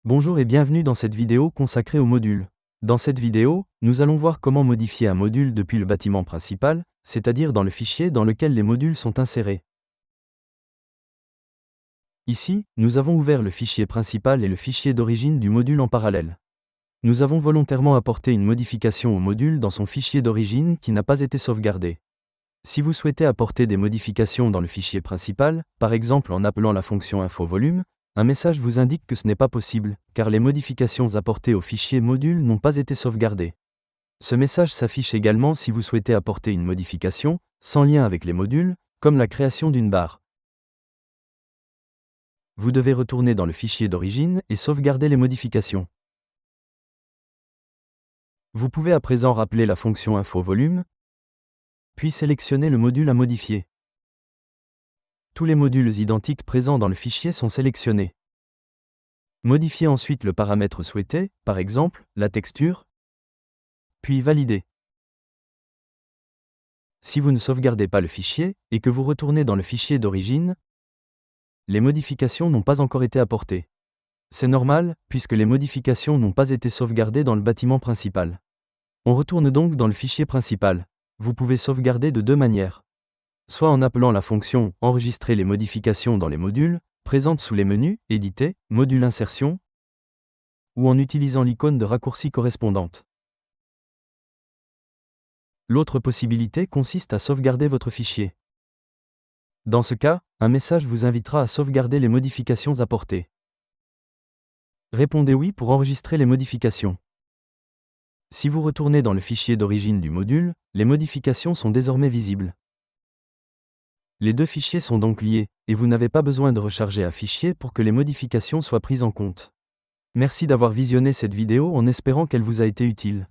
Bonjour et bienvenue dans cette vidéo consacrée aux modules. Dans cette vidéo, nous allons voir comment modifier un module depuis le bâtiment principal, c'est-à-dire dans le fichier dans lequel les modules sont insérés. Ici, nous avons ouvert le fichier principal et le fichier d'origine du module en parallèle. Nous avons volontairement apporté une modification au module dans son fichier d'origine qui n'a pas été sauvegardé. Si vous souhaitez apporter des modifications dans le fichier principal, par exemple en appelant la fonction info-volume, un message vous indique que ce n'est pas possible, car les modifications apportées au fichier module n'ont pas été sauvegardées. Ce message s'affiche également si vous souhaitez apporter une modification, sans lien avec les modules, comme la création d'une barre. Vous devez retourner dans le fichier d'origine et sauvegarder les modifications. Vous pouvez à présent rappeler la fonction info-volume, puis sélectionner le module à modifier. Tous les modules identiques présents dans le fichier sont sélectionnés. Modifiez ensuite le paramètre souhaité, par exemple, la texture, puis valider. Si vous ne sauvegardez pas le fichier, et que vous retournez dans le fichier d'origine, les modifications n'ont pas encore été apportées. C'est normal, puisque les modifications n'ont pas été sauvegardées dans le bâtiment principal. On retourne donc dans le fichier principal. Vous pouvez sauvegarder de deux manières. Soit en appelant la fonction « Enregistrer les modifications dans les modules », présente sous les menus « Éditer »,« Module insertion », ou en utilisant l'icône de raccourci correspondante. L'autre possibilité consiste à sauvegarder votre fichier. Dans ce cas, un message vous invitera à sauvegarder les modifications apportées. Répondez oui pour enregistrer les modifications. Si vous retournez dans le fichier d'origine du module, les modifications sont désormais visibles. Les deux fichiers sont donc liés, et vous n'avez pas besoin de recharger un fichier pour que les modifications soient prises en compte. Merci d'avoir visionné cette vidéo en espérant qu'elle vous a été utile.